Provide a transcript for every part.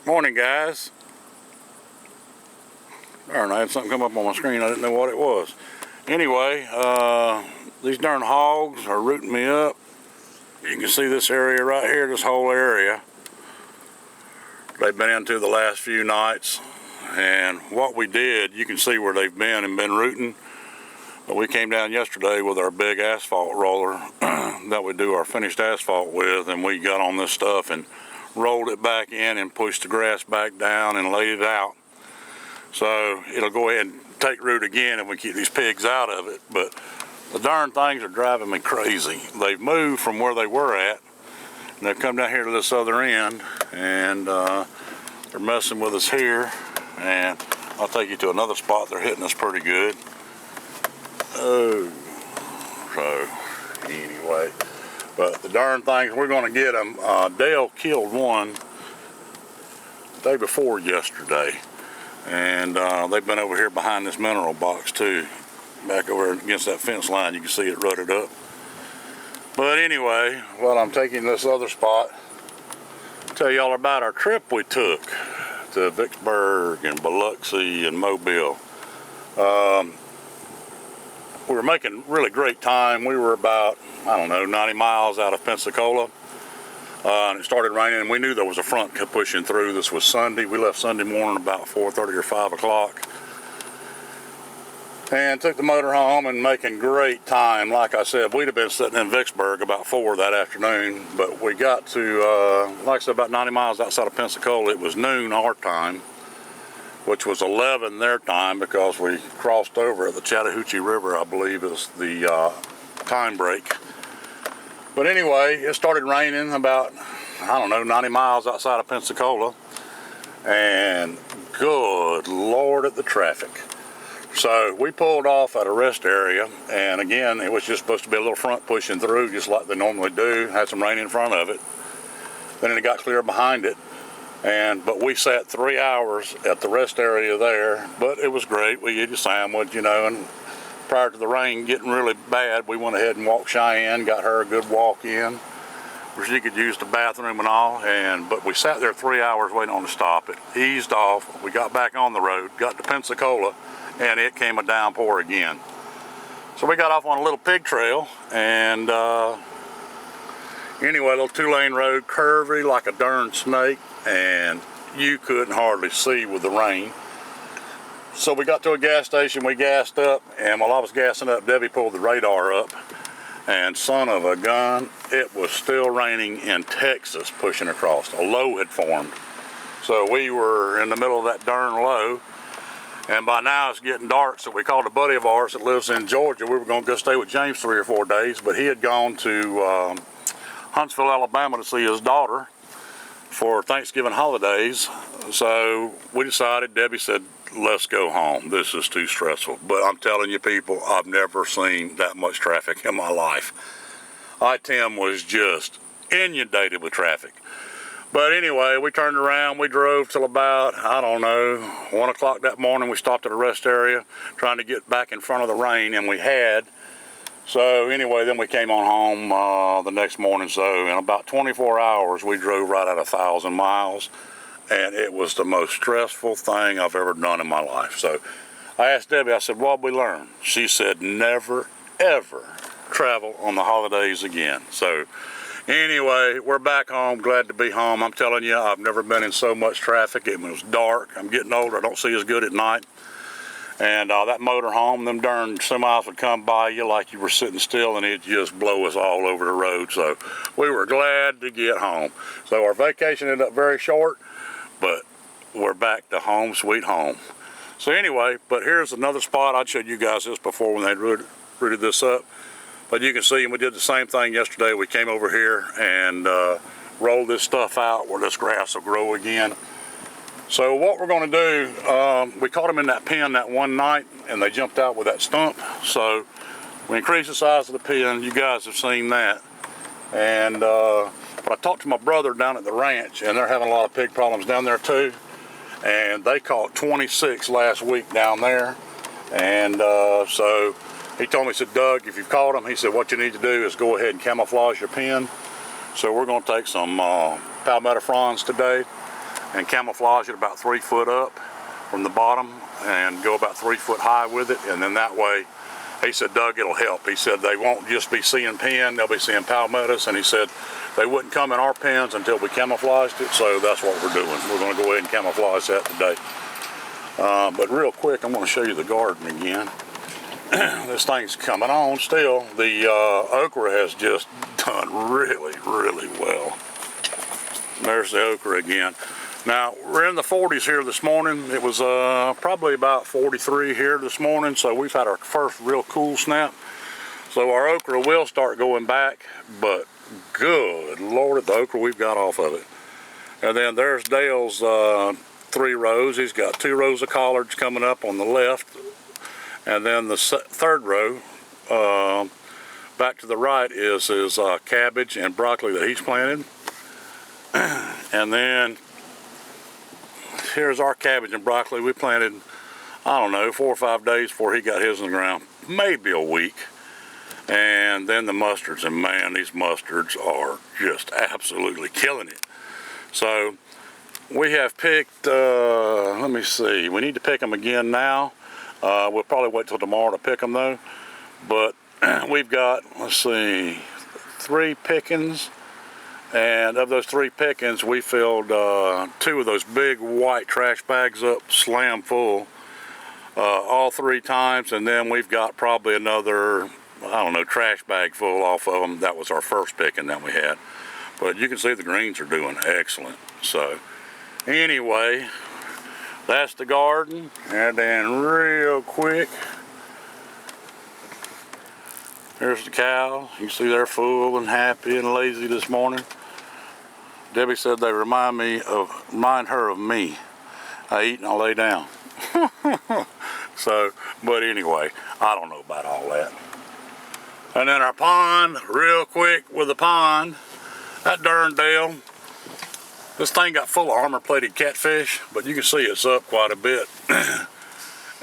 Morning, guys. Darn, I had something come up on my screen. I didn't know what it was. Anyway, these darn hogs are rooting me up. You can see this area right here, this whole area. They've been into the last few nights. And what we did, you can see where they've been and been rooting. But we came down yesterday with our big asphalt roller that we do our finished asphalt with, and we got on this stuff and rolled it back in and pushed the grass back down and laid it out. So it'll go ahead and take root again if we keep these pigs out of it. But the darn things are driving me crazy. They've moved from where they were at, and they've come down here to this other end, and they're messing with us here. And I'll take you to another spot. They're hitting us pretty good. Oh, so anyway, but the darn things, we're going to get them. Dale killed one the day before yesterday, and they've been over here behind this mineral box too, back over against that fence line. You can see it rutted up. But anyway, while I'm taking this other spot, I'll tell you all about our trip we took to Vicksburg and Biloxi and Mobile. We were making really great time. We were about, 90 miles out of Pensacola, and it started raining, and we knew there was a front pushing through. This was Sunday. We left Sunday morning about 4:30 or 5 o'clock, and took the motor home and making great time. Like I said, we'd have been sitting in Vicksburg about 4 that afternoon, but we got to, like I said, about 90 miles outside of Pensacola. It was noon our time, which was 11 their time, because we crossed over at the Chattahoochee River, I believe is the time break. But anyway, it started raining about, 90 miles outside of Pensacola, and good Lord at the traffic. So we pulled off at a rest area, and again, it was just supposed to be a little front pushing through, just like they normally do. Had some rain in front of it. Then it got clear behind it. But we sat 3 hours at the rest area there, but it was great. We ate a sandwich, and prior to the rain getting really bad, we went ahead and walked Cheyenne, got her a good walk in, where she could use the bathroom and all, but we sat there 3 hours waiting on to stop. It eased off. We got back on the road, got to Pensacola, and it came a downpour again. So we got off on a little pig trail, and anyway, a little 2-lane road, curvy like a darn snake, and you couldn't hardly see with the rain. So we got to a gas station, we gassed up, and while I was gassing up, Debbie pulled the radar up, and son of a gun, it was still raining in Texas pushing across. A low had formed. So we were in the middle of that darn low, and by now it's getting dark, so we called a buddy of ours that lives in Georgia. We were going to go stay with James 3 or 4 days, but he had gone to Huntsville, Alabama to see his daughter for Thanksgiving holidays. So we decided, Debbie said, let's go home. This is too stressful. But I'm telling you people, I've never seen that much traffic in my life. I-10 was just inundated with traffic. But anyway, we turned around, we drove till about, 1 o'clock that morning. We stopped at a rest area trying to get back in front of the rain, and we had. So anyway, then we came on home the next morning. So in about 24 hours, we drove right at 1,000 miles. And it was the most stressful thing I've ever done in my life. So I asked Debbie, I said, what'd we learn? She said, never, ever travel on the holidays again. So anyway, we're back home, glad to be home. I'm telling you, I've never been in so much traffic. It was dark. I'm getting older. I don't see as good at night. And that motor home, them darn semis would come by you like you were sitting still, and it'd just blow us all over the road. So we were glad to get home. So our vacation ended up very short, but we're back to home, sweet home. So anyway, but here's another spot. I'd showed you guys this before when they rooted this up. But you can see, and we did the same thing yesterday. We came over here and rolled this stuff out where this grass will grow again. So what we're going to do, we caught them in that pen that one night, and they jumped out with that stump. So we increased the size of the pen. You guys have seen that. And but I talked to my brother down at the ranch, and they're having a lot of pig problems down there too. And they caught 26 last week down there. And so he told me, he said, Doug, if you've caught them, he said, what you need to do is go ahead and camouflage your pen. So we're going to take some palmetto fronds today. and camouflage it about 3 foot up from the bottom and go about 3 foot high with it, and then that way, he said, Doug, it'll help. He said they won't just be seeing pen, they'll be seeing palmettos, and he said they wouldn't come in our pens until we camouflaged it, so that's what we're doing. We're going to go ahead and camouflage that today. But real quick, I'm going to show you the garden again. This thing's coming on still. The okra has just done really, really well. There's the okra again. Now, we're in the 40s here this morning. It was probably about 43 here this morning, so we've had our first real cool snap. So our okra will start going back, but good Lord, the okra we've got off of it. And then there's Dale's 3 rows. He's got 2 rows of collards coming up on the left. And then the 3rd row, back to the right, is his cabbage and broccoli that he's planted. And then here's our cabbage and broccoli. We planted, I don't know, 4 or 5 days before he got his in the ground, maybe a week. And then the mustards, and man, these mustards are just absolutely killing it. So we have picked, let me see, we need to pick them again now. We'll probably wait till tomorrow to pick them though. But we've got, let's see, 3 pickings. And of those 3 pickings, we filled 2 of those big white trash bags up, slam full, all 3 times. And then we've got probably another, I don't know, trash bag full off of them. That was our first picking that we had. But you can see the greens are doing excellent. So anyway, that's the garden. And then real quick, here's the cows. You can see they're full and happy and lazy this morning. Debbie said they remind her of me. I eat and I lay down. So, but anyway, I don't know about all that. And then our pond, real quick with the pond, that dern Dale, this thing got full of armor-plated catfish, but you can see it's up quite a bit.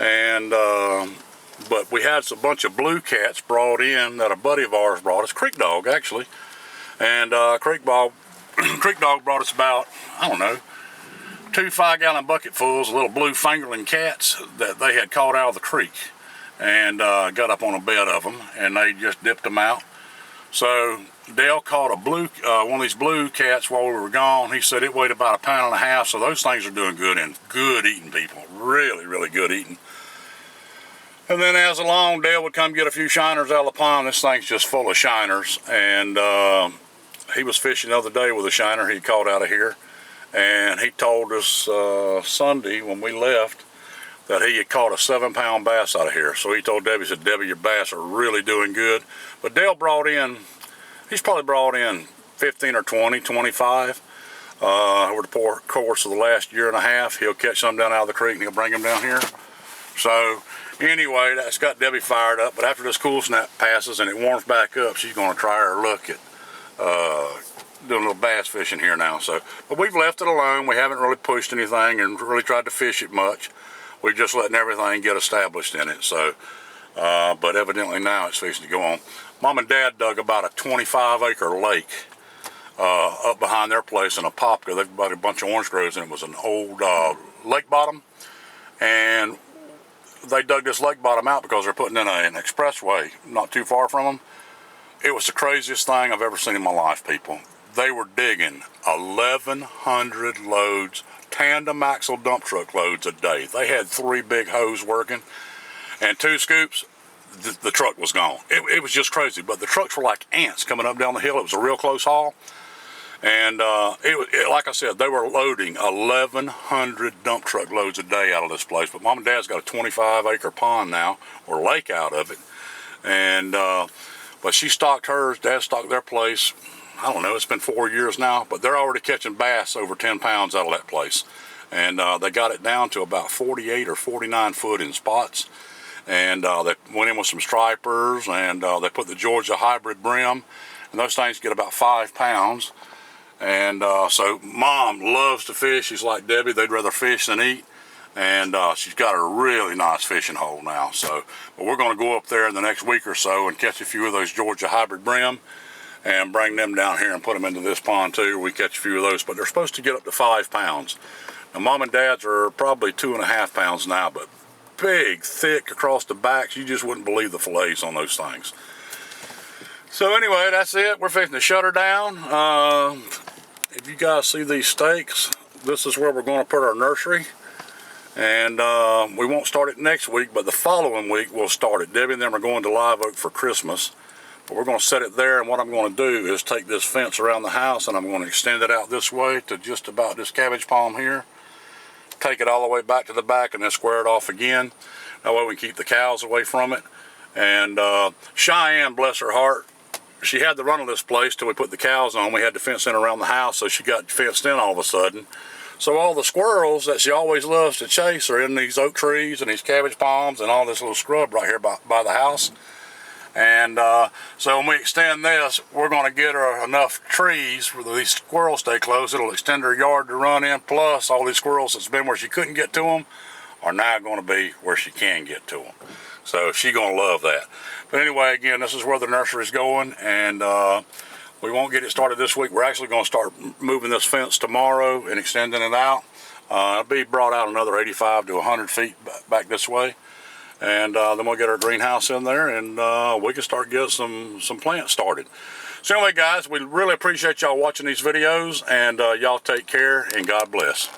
And but we had a bunch of blue cats brought in that a buddy of ours brought us, Creek Dog actually. And Creek Dog brought us about, I don't know, 2 5-gallon bucketfuls of little blue fingerling cats that they had caught out of the creek, and got up on a bed of them, and they just dipped them out. So Dale caught a one of these blue cats while we were gone. He said it weighed about 1.5 pounds, so those things are doing good and good eating, people. Really, really good eating. And then as along, Dale would come get a few shiners out of the pond. This thing's just full of shiners, and he was fishing the other day with a shiner he caught out of here, and he told us Sunday when we left that he had caught a 7-pound bass out of here. So he told Debbie, he said, Debbie, your bass are really doing good. But Dale brought in, he's probably brought in 15 or 20, 25 over the course of the last 1.5 years. He'll catch some down out of the creek and he'll bring them down here. So anyway, that's got Debbie fired up. But after this cool snap passes and it warms back up, she's going to try her luck at doing a little bass fishing here now. So, but we've left it alone. We haven't really pushed anything and really tried to fish it much. We're just letting everything get established in it. So, but evidently now it's fixing to go on. Mom and Dad dug about a 25-acre lake up behind their place in Apopka. They've got a bunch of orange groves, and it was an old lake bottom. And they dug this lake bottom out because they're putting in an expressway not too far from them. It was the craziest thing I've ever seen in my life, people. They were digging 1,100 loads, tandem axle dump truck loads a day. They had 3 big hoses working, and 2 scoops, the truck was gone. It was just crazy, but the trucks were like ants coming up down the hill. It was a real close haul, and like I said, they were loading 1,100 dump truck loads a day out of this place. But Mom and Dad's got a 25-acre pond now, or lake out of it, and but she stocked hers, Dad stocked their place. I don't know, it's been 4 years now, but they're already catching bass over 10 pounds out of that place. And they got it down to about 48 or 49 foot in spots. And they went in with some stripers, and they put the Georgia hybrid brim, and those things get about 5 pounds. And so Mom loves to fish. She's like Debbie, they'd rather fish than eat. And she's got a really nice fishing hole now. So, but we're going to go up there in the next week or so and catch a few of those Georgia hybrid brim. and bring them down here and put them into this pond too. We catch a few of those, but they're supposed to get up to 5 pounds. Now, mom and dad's are probably 2.5 pounds now, but big, thick across the backs. You just wouldn't believe the fillets on those things. So anyway, that's it. We're fixing to shut her down. If you guys see these stakes, this is where we're going to put our nursery. And we won't start it next week, but the following week we'll start it. Debbie and them are going to Live Oak for Christmas. But we're going to set it there, and what I'm going to do is take this fence around the house and I'm going to extend it out this way to just about this cabbage palm here. Take it all the way back to the back and then square it off again. That way we keep the cows away from it. And Cheyenne, bless her heart, she had the run of this place till we put the cows on. We had to fence in around the house, so she got fenced in all of a sudden. So all the squirrels that she always loves to chase are in these oak trees and these cabbage palms and all this little scrub right here by the house. And so when we extend this, we're going to get her enough trees where these squirrels stay close. It'll extend her yard to run in, plus all these squirrels that's been where she couldn't get to them are now going to be where she can get to them. So she's going to love that. But anyway, again, this is where the nursery is going, and we won't get it started this week. We're actually going to start moving this fence tomorrow and extending it out. It'll be brought out another 85 to 100 feet back this way. And then we'll get our greenhouse in there, and we can start getting some plants started. So anyway, guys, we really appreciate y'all watching these videos, and y'all take care, and God bless.